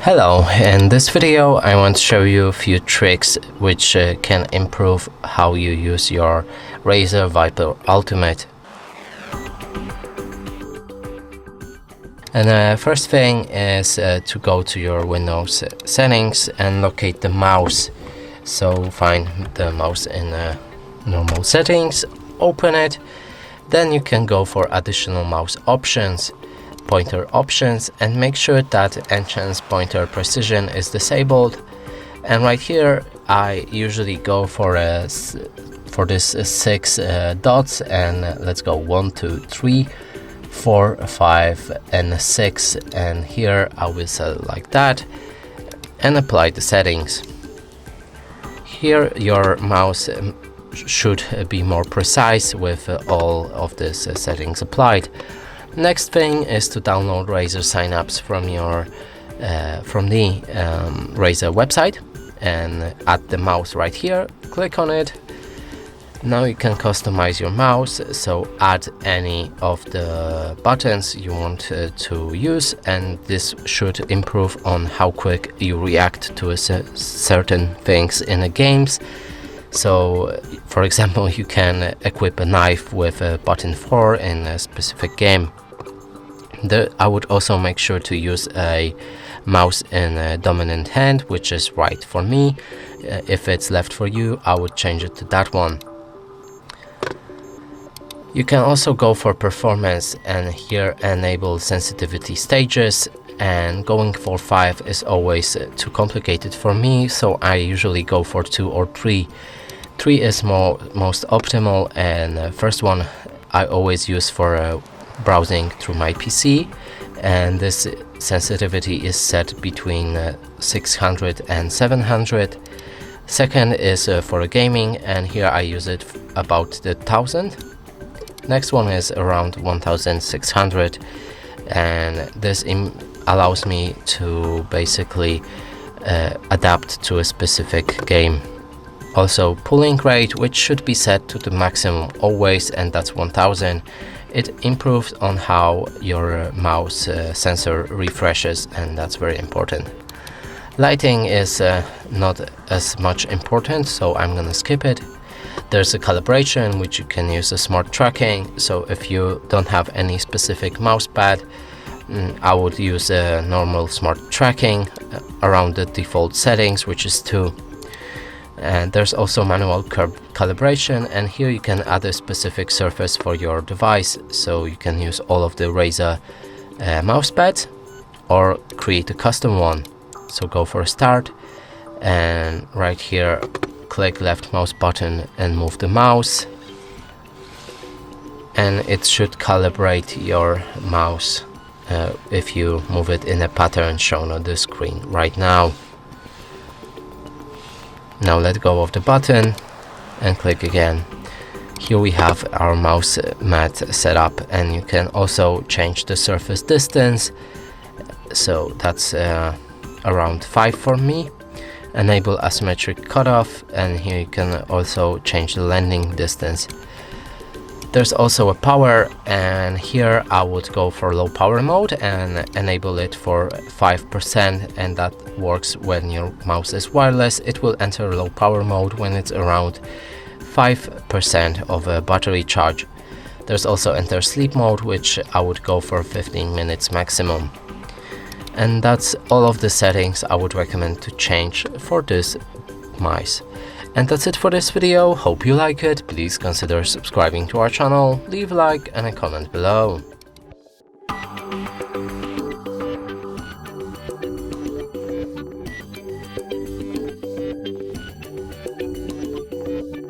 Hello, in this video I want to show you a few tricks which can improve how you use your Razer Viper Ultimate. And first thing is to go to your Windows settings and locate the mouse. So find the mouse in normal settings, open it, then you can go for additional mouse options, pointer options, and make sure that enhance pointer precision is disabled. And right here I usually go for this 6 dots, and let's go 1 2 3 4 5 and 6, and here I will set it like that and apply the settings. Here your mouse should be more precise with all of these settings applied. Next thing is to download Razer Synapse from the Razer website and add the mouse right here. Click on it. Now you can customize your mouse, so add any of the buttons you want to use, and this should improve on how quick you react to certain things in the games. So for example, you can equip a knife with button 4 in a specific game. I would also make sure to use a mouse in a dominant hand, which is right for me. If it's left for you, I would change it to that one. You can also go for performance and here enable sensitivity stages, and going for 5 is always too complicated for me, so I usually go for 2 or 3. 3 is most optimal, and first one I always use for browsing through my PC, and this sensitivity is set between 600 and 700. Second is for gaming, and here I use it about the 1000. Next one is around 1600, and this allows me to basically adapt to a specific game. Also pulling rate, which should be set to the maximum always, and that's 1000. It improves on how your mouse sensor refreshes, and that's very important. Lighting is not as much important, so I'm gonna skip it. There's a calibration which you can use a smart tracking, so if you don't have any specific mouse pad, I would use a normal smart tracking around the default settings, which is 2. And there's also manual calibration, and here you can add a specific surface for your device, so you can use all of the Razer mouse pads or create a custom one. So go for start, and right here click left mouse button and move the mouse, and it should calibrate your mouse if you move it in a pattern shown on the screen right now. Now let go of the button and click again. Here we have our mouse mat set up, and you can also change the surface distance, so that's around 5 for me. Enable asymmetric cutoff, and here you can also change the landing distance. There's also a power, and here I would go for low power mode and enable it for 5%, and that works when your mouse is wireless. It will enter low power mode when it's around 5% of a battery charge. There's also enter sleep mode, which I would go for 15 minutes maximum. And that's all of the settings I would recommend to change for this mice. And that's it for this video. Hope you like it. Please consider subscribing to our channel, leave a like and a comment below.